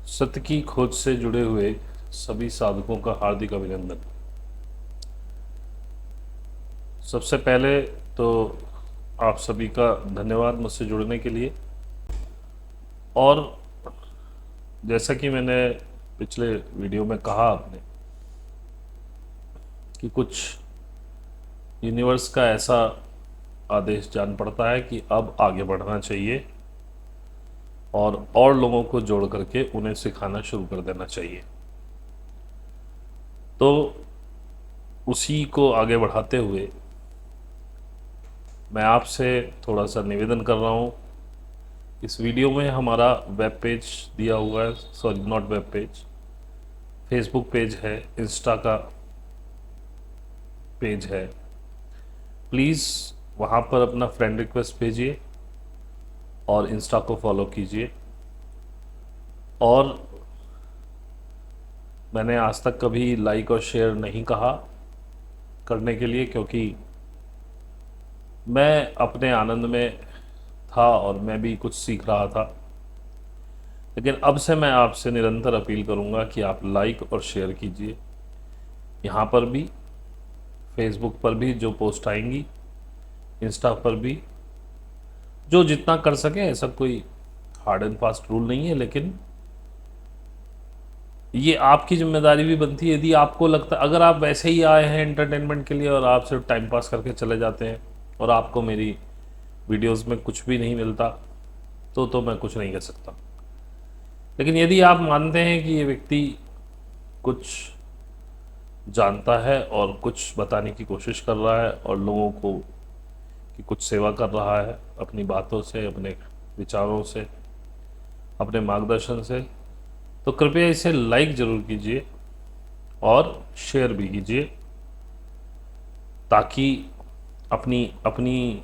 सत्य की खोज से जुड़े हुए सभी साधकों का हार्दिक अभिनंदन। सबसे पहले तो आप सभी का धन्यवाद मुझसे जुड़ने के लिए। और जैसा कि मैंने पिछले वीडियो में कहा आपने कि कुछ यूनिवर्स का ऐसा आदेश जान पड़ता है कि अब आगे बढ़ना चाहिए और लोगों को जोड़ करके उन्हें सिखाना शुरू कर देना चाहिए। तो उसी को आगे बढ़ाते हुए मैं आपसे थोड़ा सा निवेदन कर रहा हूँ। इस वीडियो में हमारा वेब पेज दिया हुआ है, sorry not web page, Facebook page है, इंस्टा का पेज है। प्लीज़ वहाँ पर अपना फ्रेंड रिक्वेस्ट भेजिए और इंस्टा को फॉलो कीजिए। और मैंने आज तक कभी लाइक और शेयर नहीं कहा करने के लिए, क्योंकि मैं अपने आनंद में था और मैं भी कुछ सीख रहा था। लेकिन अब से मैं आपसे निरंतर अपील करूंगा कि आप लाइक और शेयर कीजिए। यहाँ पर भी, फेसबुक पर भी जो पोस्ट आएंगी, इंस्टा पर भी, जो जितना कर सके। ऐसा कोई हार्ड एंड फास्ट रूल नहीं है, लेकिन ये आपकी जिम्मेदारी भी बनती है। यदि आपको लगता, अगर आप वैसे ही आए हैं एंटरटेनमेंट के लिए और आप सिर्फ टाइम पास करके चले जाते हैं और आपको मेरी वीडियोस में कुछ भी नहीं मिलता, तो मैं कुछ नहीं कर सकता। लेकिन यदि आप मानते हैं कि ये व्यक्ति कुछ जानता है और कुछ बताने की कोशिश कर रहा है और लोगों को की कुछ सेवा कर रहा है अपनी बातों से, अपने विचारों से, अपने मार्गदर्शन से, तो कृपया इसे लाइक जरूर कीजिए और शेयर भी कीजिए, ताकि अपनी अपनी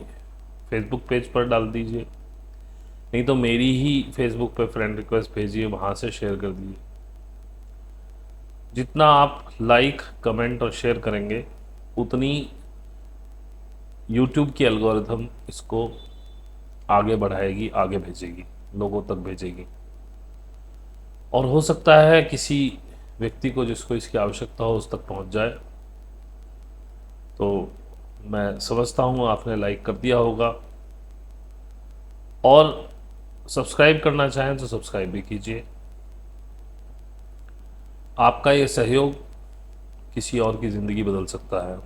फेसबुक पेज पर डाल दीजिए। नहीं तो मेरी ही फेसबुक पे फ्रेंड रिक्वेस्ट भेजिए, वहाँ से शेयर कर दीजिए। जितना आप लाइक, कमेंट और शेयर करेंगे, उतनी यूट्यूब की एल्गोरिथम इसको आगे बढ़ाएगी, आगे भेजेगी, लोगों तक भेजेगी। और हो सकता है किसी व्यक्ति को जिसको इसकी आवश्यकता हो उस तक पहुंच जाए। तो मैं समझता हूं आपने लाइक कर दिया होगा, और सब्सक्राइब करना चाहें तो सब्सक्राइब भी कीजिए। आपका ये सहयोग किसी और की ज़िंदगी बदल सकता है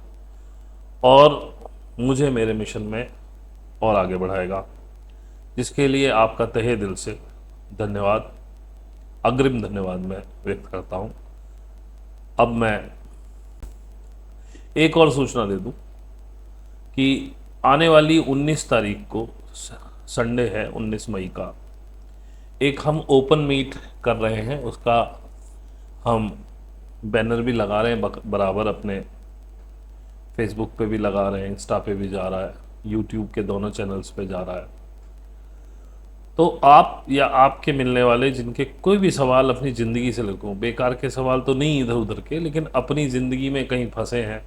और मुझे मेरे मिशन में और आगे बढ़ाएगा, जिसके लिए आपका तहे दिल से धन्यवाद, अग्रिम धन्यवाद मैं व्यक्त करता हूं। अब मैं एक और सूचना दे दूं कि आने वाली 19 तारीख को, संडे है 19 मई का, एक हम ओपन मीट कर रहे हैं। उसका हम बैनर भी लगा रहे हैं बराबर, अपने फेसबुक पे भी लगा रहे हैं, इंस्टा पे भी जा रहा है, यूट्यूब के दोनों चैनल्स पे जा रहा है। तो आप या आपके मिलने वाले जिनके कोई भी सवाल अपनी ज़िंदगी से लेकर, बेकार के सवाल तो नहीं इधर उधर के, लेकिन अपनी ज़िंदगी में कहीं फंसे हैं,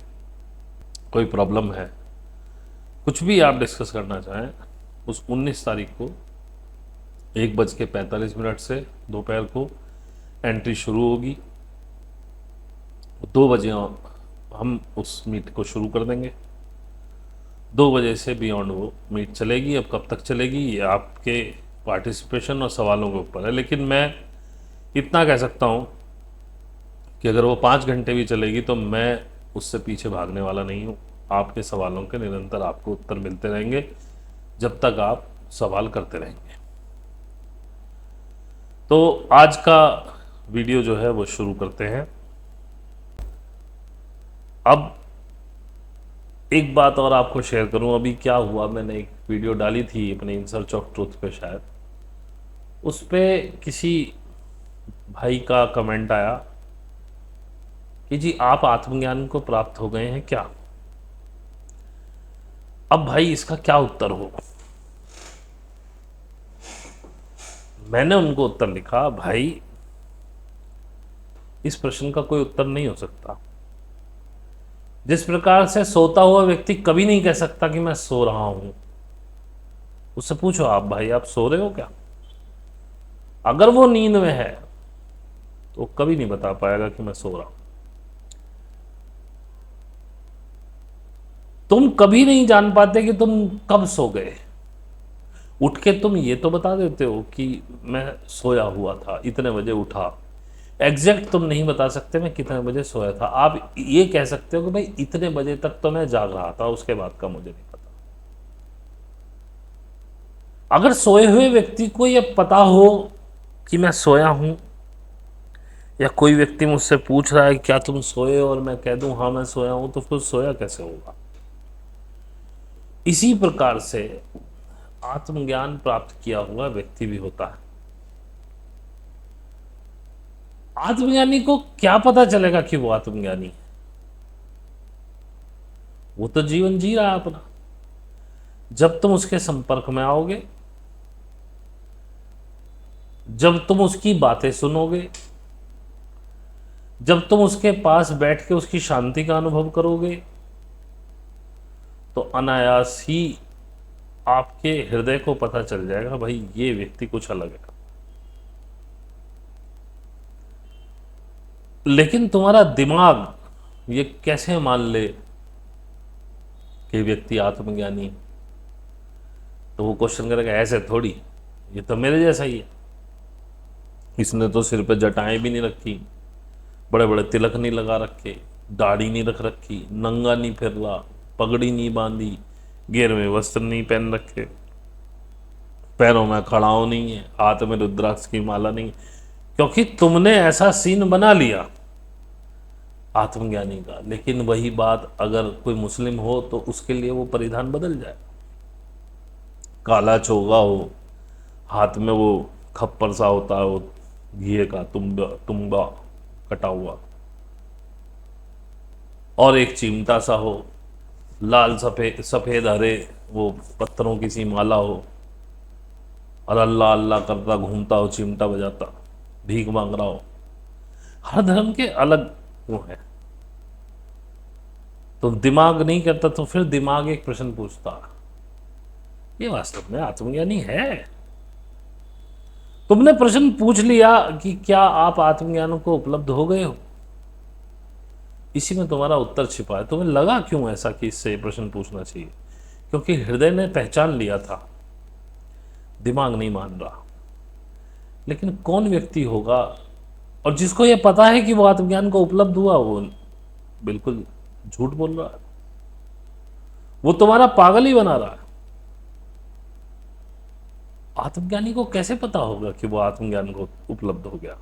कोई प्रॉब्लम है, कुछ भी आप डिस्कस करना चाहें, उस 19 तारीख को 1:45 से दोपहर को एंट्री शुरू होगी। 2 बजे हम उस मीट को शुरू कर देंगे। 2 बजे से बियॉन्ड वो मीट चलेगी। अब कब तक चलेगी ये आपके पार्टिसिपेशन और सवालों के ऊपर है, लेकिन मैं इतना कह सकता हूँ कि अगर वो 5 घंटे भी चलेगी तो मैं उससे पीछे भागने वाला नहीं हूँ। आपके सवालों के निरंतर आपको उत्तर मिलते रहेंगे जब तक आप सवाल करते रहेंगे। तो आज का वीडियो जो है वो शुरू करते हैं। अब एक बात और आपको शेयर करूं, अभी क्या हुआ, मैंने एक वीडियो डाली थी अपने इन सर्च ऑफ ट्रुथ पे, शायद उस पे किसी भाई का कमेंट आया कि जी आप आत्मज्ञान को प्राप्त हो गए हैं क्या। अब भाई इसका क्या उत्तर हो। मैंने उनको उत्तर लिखा, भाई इस प्रश्न का कोई उत्तर नहीं हो सकता। जिस प्रकार से सोता हुआ व्यक्ति कभी नहीं कह सकता कि मैं सो रहा हूं, उससे पूछो आप, भाई आप सो रहे हो क्या। अगर वो नींद में है तो कभी नहीं बता पाएगा कि मैं सो रहा हूं। तुम कभी नहीं जान पाते कि तुम कब सो गए। उठ के तुम ये तो बता देते हो कि मैं सोया हुआ था, इतने बजे उठा। एग्जैक्ट तुम नहीं बता सकते मैं कितने बजे सोया था। आप ये कह सकते हो कि भाई इतने बजे तक तो मैं जाग रहा था, उसके बाद का मुझे नहीं पता। अगर सोए हुए व्यक्ति को यह पता हो कि मैं सोया हूं, या कोई व्यक्ति मुझसे पूछ रहा है क्या तुम सोए, और मैं कह दूं हाँ मैं सोया हूं, तो फिर सोया कैसे होगा। इसी प्रकार से आत्मज्ञान प्राप्त किया हुआ व्यक्ति भी होता है। आत्मज्ञानी को क्या पता चलेगा कि वो आत्मज्ञानी है। वो तो जीवन जी रहा है अपना। जब तुम उसके संपर्क में आओगे, जब तुम उसकी बातें सुनोगे, जब तुम उसके पास बैठ के उसकी शांति का अनुभव करोगे, तो अनायास ही आपके हृदय को पता चल जाएगा भाई ये व्यक्ति कुछ अलग है। लेकिन तुम्हारा दिमाग ये कैसे मान ले कि व्यक्ति आत्मज्ञानी है? तो वो क्वेश्चन करेगा ऐसे थोड़ी, ये तो मेरे जैसा ही है, इसने तो सिर पे जटाएं भी नहीं रखी, बड़े बड़े तिलक नहीं लगा रखे, दाढ़ी नहीं रख रखी, नंगा नहीं फिर रहा, पगड़ी नहीं बांधी, घेर में वस्त्र नहीं पहन रखे, पैरों में खड़ाऊ नहीं है, हाथ में रुद्राक्ष की माला नहीं है। क्योंकि तुमने ऐसा सीन बना लिया आत्मज्ञानी का। लेकिन वही बात अगर कोई मुस्लिम हो तो उसके लिए वो परिधान बदल जाए। काला चोगा हो, हाथ में वो खप्पर सा होता है, वो घी का तुम्बा तुम्बा कटा हुआ, और एक चिमटा सा हो, लाल सफेद सफेद हरे वो पत्थरों की सी माला हो, और अल्लाह अल्लाह करता घूमता हो, चिमटा बजाता, भीख मांग रहा हो। हर धर्म के अलग वो है। तो दिमाग नहीं करता तो फिर दिमाग एक प्रश्न पूछता, ये वास्तव में आत्मज्ञानी है? तुमने प्रश्न पूछ लिया कि क्या आप आत्मज्ञान को उपलब्ध हो गए हो, इसी में तुम्हारा उत्तर छिपा है। तुम्हें लगा क्यों ऐसा कि इससे प्रश्न पूछना चाहिए? क्योंकि हृदय ने पहचान लिया था, दिमाग नहीं मान रहा। लेकिन कौन व्यक्ति होगा और जिसको यह पता है कि वो आत्मज्ञान को उपलब्ध हुआ, वो बिल्कुल झूठ बोल रहा है, वो तुम्हारा पागल ही बना रहा है। आत्मज्ञानी को कैसे पता होगा कि वो आत्मज्ञान को उपलब्ध हो गया?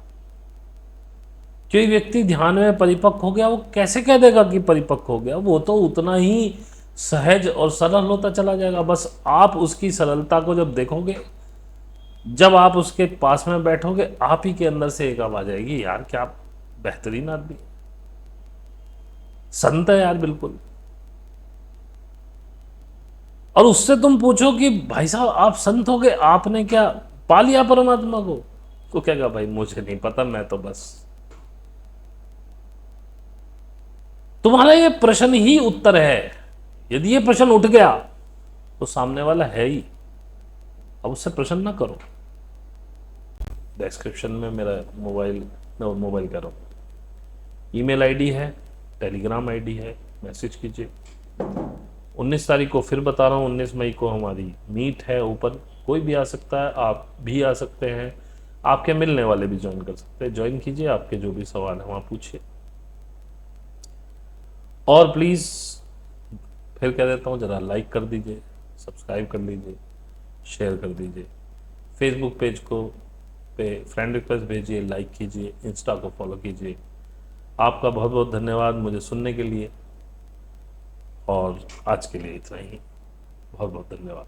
जो व्यक्ति ध्यान में परिपक्व हो गया, वो कैसे कह देगा कि परिपक्व हो गया? वो तो उतना ही सहज और सरल होता चला जाएगा। बस आप उसकी सरलता को जब देखोगे, जब आप उसके पास में बैठोगे, आप ही के अंदर से एक आवाज आएगी, यार क्या बेहतरीन आदमी, संत है यार बिल्कुल। और उससे तुम पूछो कि भाई साहब आप संत हो गए, आपने क्या पा लिया परमात्मा को? तो कहेगा भाई मुझे नहीं पता, मैं तो बस। तुम्हारा ये प्रश्न ही उत्तर है। यदि ये प्रश्न उठ गया तो सामने वाला है ही। अब उससे प्रश्न ना करो। डिस्क्रिप्शन में मेरा मोबाइल कह रहा हूँ, ईमेल आईडी है, टेलीग्राम आईडी है, मैसेज कीजिए। 19 तारीख को फिर बता रहा हूँ, 19 मई को हमारी मीट है ओपन। कोई भी आ सकता है, आप भी आ सकते हैं, आपके मिलने वाले भी ज्वाइन कर सकते हैं। ज्वाइन कीजिए, आपके जो भी सवाल है वहाँ पूछिए। और प्लीज़ फिर कह देता हूँ, ज़रा लाइक कर दीजिए, सब्सक्राइब कर लीजिए, शेयर कर दीजिए। फेसबुक पेज को पे फ्रेंड रिक्वेस्ट भेजिए, लाइक कीजिए, इंस्टा को फॉलो कीजिए। आपका बहुत बहुत धन्यवाद मुझे सुनने के लिए, और आज के लिए इतना ही। बहुत बहुत धन्यवाद।